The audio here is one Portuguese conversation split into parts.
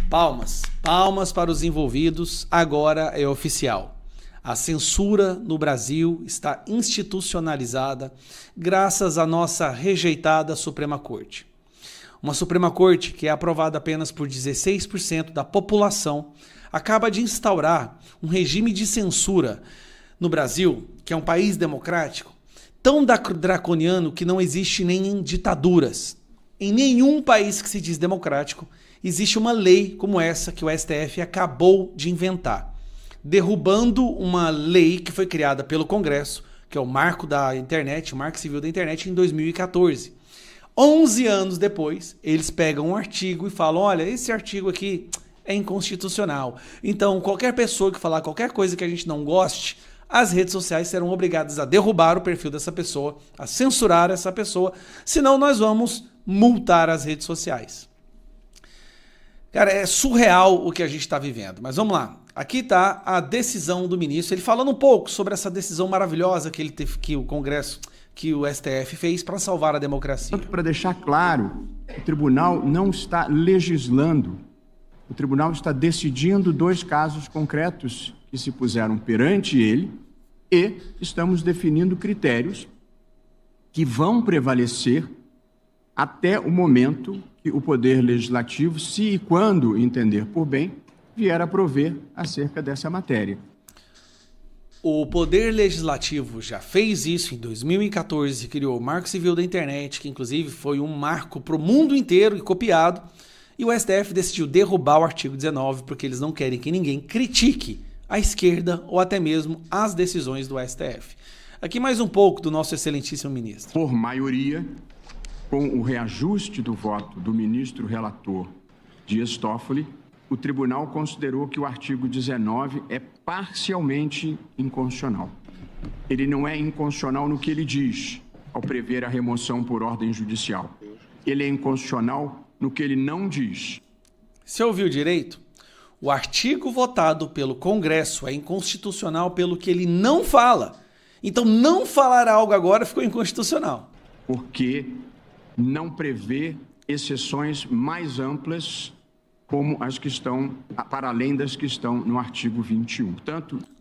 Palmas. Palmas para os envolvidos. Agora é oficial. A censura no Brasil está institucionalizada graças à nossa rejeitada Suprema Corte. Uma Suprema Corte que é aprovada apenas por 16% da população acaba de instaurar um regime de censura no Brasil, que é um país democrático, tão draconiano que não existe nem em ditaduras. Em nenhum país que se diz democrático existe uma lei como essa que o STF acabou de inventar, derrubando uma lei que foi criada pelo Congresso, que é o Marco da Internet, o Marco Civil da Internet, em 2014. 11 anos depois, eles pegam um artigo e falam, olha, esse artigo aqui é inconstitucional. Então, qualquer pessoa que falar qualquer coisa que a gente não goste, as redes sociais serão obrigadas a derrubar o perfil dessa pessoa, a censurar essa pessoa, senão nós vamos multar as redes sociais. Cara, é surreal o que a gente está vivendo, mas vamos lá. Aqui está a decisão do ministro, ele falando um pouco sobre essa decisão maravilhosa que ele teve, que o Congresso, que o STF fez para salvar a democracia. Para deixar claro, o tribunal não está legislando, o tribunal está decidindo 2 casos concretos que se puseram perante ele e estamos definindo critérios que vão prevalecer até o momento que o Poder Legislativo, se e quando entender por bem, vier a prover acerca dessa matéria. O Poder Legislativo já fez isso em 2014, criou o Marco Civil da Internet, que inclusive foi um marco para o mundo inteiro e copiado, e o STF decidiu derrubar o artigo 19 porque eles não querem que ninguém critique a esquerda ou até mesmo as decisões do STF. Aqui mais um pouco do nosso excelentíssimo ministro. Por maioria, com o reajuste do voto do ministro relator Dias Toffoli, o tribunal considerou que o artigo 19 é parcialmente inconstitucional. Ele não é inconstitucional no que ele diz, ao prever a remoção por ordem judicial. Ele é inconstitucional no que ele não diz. Você ouviu direito? O artigo votado pelo Congresso é inconstitucional pelo que ele não fala. Então, não falar algo agora ficou inconstitucional. Porque não prevê exceções mais amplas como as que estão, para além das que estão no artigo 21.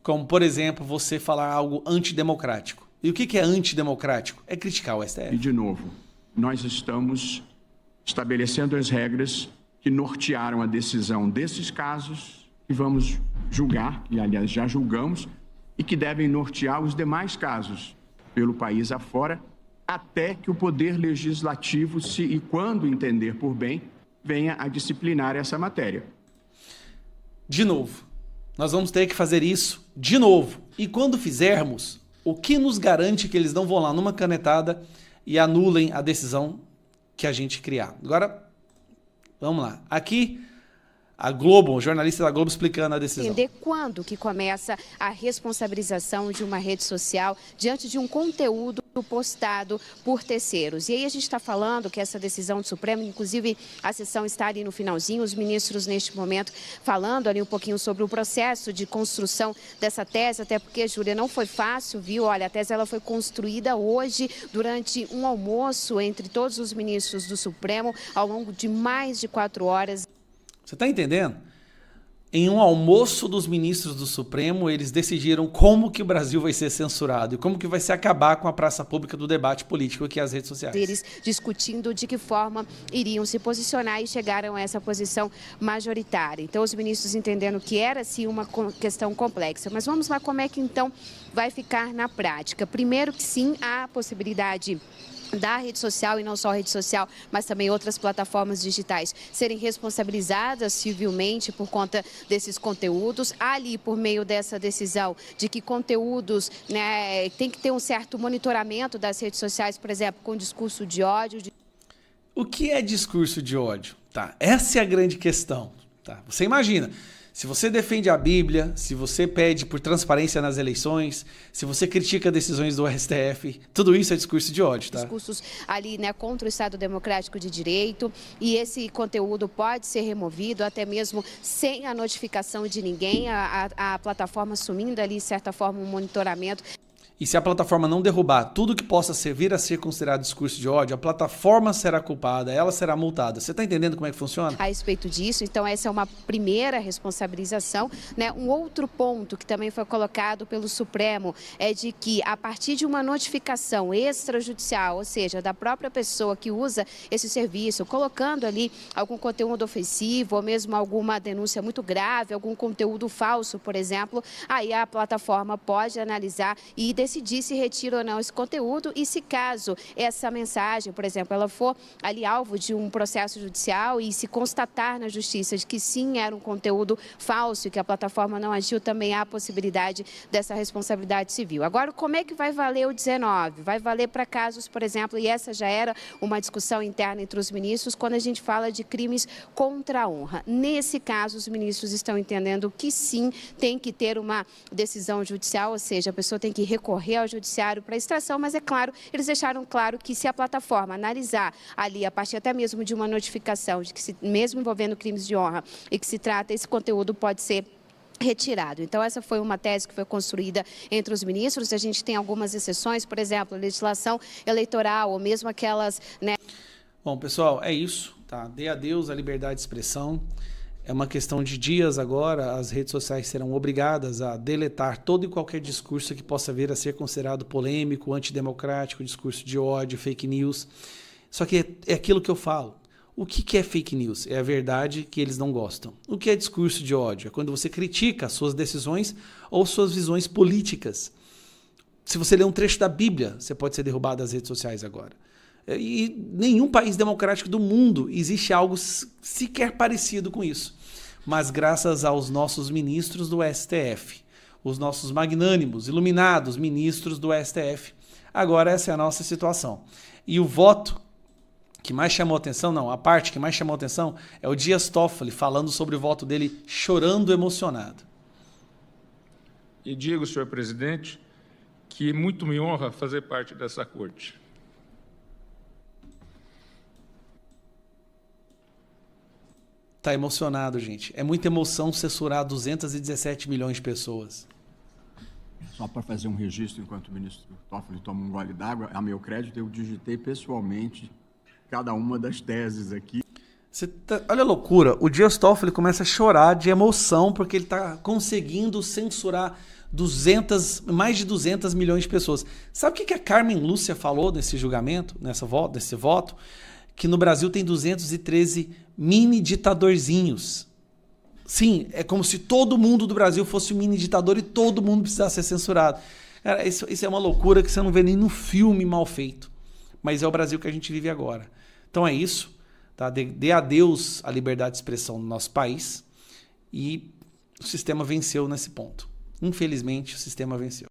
Como, por exemplo, você falar algo antidemocrático. E o que é antidemocrático? É criticar o STF. E, de novo, nós estamos estabelecendo as regras que nortearam a decisão desses casos que vamos julgar, e aliás já julgamos, e que devem nortear os demais casos pelo país afora, até que o Poder Legislativo, se e quando entender por bem, venha a disciplinar essa matéria. De novo, nós vamos ter que fazer isso de novo. E quando fizermos, o que nos garante que eles não vão lá numa canetada e anulem a decisão que a gente criar? Agora, vamos lá. Aqui, a Globo, o jornalista da Globo explicando a decisão. Entender quando que começa a responsabilização de uma rede social diante de um conteúdo postado por terceiros. E aí a gente está falando que essa decisão do Supremo, inclusive a sessão está ali no finalzinho, os ministros neste momento falando ali um pouquinho sobre o processo de construção dessa tese, até porque, Júlia, não foi fácil, viu? Olha, a tese ela foi construída hoje durante um almoço entre todos os ministros do Supremo ao longo de mais de 4 horas. Você está entendendo? Em um almoço dos ministros do Supremo, eles decidiram como que o Brasil vai ser censurado e como que vai se acabar com a praça pública do debate político, que é as redes sociais. Eles discutindo de que forma iriam se posicionar e chegaram a essa posição majoritária. Então, os ministros entendendo que era, sim, uma questão complexa. Mas vamos lá, como é que, então, vai ficar na prática? Primeiro que, sim, há a possibilidade da rede social, e não só a rede social, mas também outras plataformas digitais serem responsabilizadas civilmente por conta desses conteúdos. Ali, por meio dessa decisão de que conteúdos, né, tem que ter um certo monitoramento das redes sociais, por exemplo, com discurso de ódio. O que é discurso de ódio? Tá, essa é a grande questão. Tá? Você imagina, se você defende a Bíblia, se você pede por transparência nas eleições, se você critica decisões do STF, tudo isso é discurso de ódio, tá? Discursos ali, né, contra o Estado Democrático de Direito, e esse conteúdo pode ser removido até mesmo sem a notificação de ninguém, a plataforma assumindo ali, de certa forma, um monitoramento. E se a plataforma não derrubar tudo que possa vir a ser considerado discurso de ódio, a plataforma será culpada, ela será multada. Você está entendendo como é que funciona? A respeito disso, então essa é uma primeira responsabilização, né? Um outro ponto que também foi colocado pelo Supremo é de que a partir de uma notificação extrajudicial, ou seja, da própria pessoa que usa esse serviço, colocando ali algum conteúdo ofensivo ou mesmo alguma denúncia muito grave, algum conteúdo falso, por exemplo, aí a plataforma pode analisar e decidir se retira ou não esse conteúdo e se caso essa mensagem, por exemplo, ela for ali alvo de um processo judicial e se constatar na justiça de que sim, era um conteúdo falso e que a plataforma não agiu, também há a possibilidade dessa responsabilidade civil. Agora, como é que vai valer o 19? Vai valer para casos, por exemplo, e essa já era uma discussão interna entre os ministros, quando a gente fala de crimes contra a honra. Nesse caso, os ministros estão entendendo que sim, tem que ter uma decisão judicial, ou seja, a pessoa tem que recorrer ao judiciário para extração, mas é claro, eles deixaram claro que se a plataforma analisar ali, a partir até mesmo de uma notificação, de que mesmo envolvendo crimes de honra e que se trata, esse conteúdo pode ser retirado. Então, essa foi uma tese que foi construída entre os ministros. A gente tem algumas exceções, por exemplo, a legislação eleitoral, ou mesmo aquelas, né? Bom, pessoal, é isso, tá? Dê adeus à liberdade de expressão. É uma questão de dias agora, as redes sociais serão obrigadas a deletar todo e qualquer discurso que possa vir a ser considerado polêmico, antidemocrático, discurso de ódio, fake news. Só que é aquilo que eu falo. O que é fake news? É a verdade que eles não gostam. O que é discurso de ódio? É quando você critica suas decisões ou suas visões políticas. Se você ler um trecho da Bíblia, você pode ser derrubado das redes sociais agora. E nenhum país democrático do mundo existe algo sequer parecido com isso. Mas graças aos nossos ministros do STF, os nossos magnânimos, iluminados ministros do STF, agora essa é a nossa situação. E o voto que mais chamou atenção, não, a parte que mais chamou atenção é o Dias Toffoli falando sobre o voto dele, chorando emocionado. E digo, senhor presidente, que muito me honra fazer parte dessa corte. Tá emocionado, gente. É muita emoção censurar 217 milhões de pessoas. Só para fazer um registro, enquanto o ministro Toffoli toma um gole d'água, a meu crédito eu digitei pessoalmente cada uma das teses aqui. Olha a loucura, o Dias Toffoli começa a chorar de emoção porque ele está conseguindo censurar mais de 200 milhões de pessoas. Sabe o que a Carmen Lúcia falou nesse julgamento, nesse voto? Que no Brasil tem 213 mini ditadorzinhos. Sim, é como se todo mundo do Brasil fosse um mini ditador e todo mundo precisasse ser censurado. Cara, isso é uma loucura que você não vê nem no filme mal feito. Mas é o Brasil que a gente vive agora. Então é isso. Tá? Dê adeus à liberdade de expressão no nosso país. E o sistema venceu nesse ponto. Infelizmente, o sistema venceu.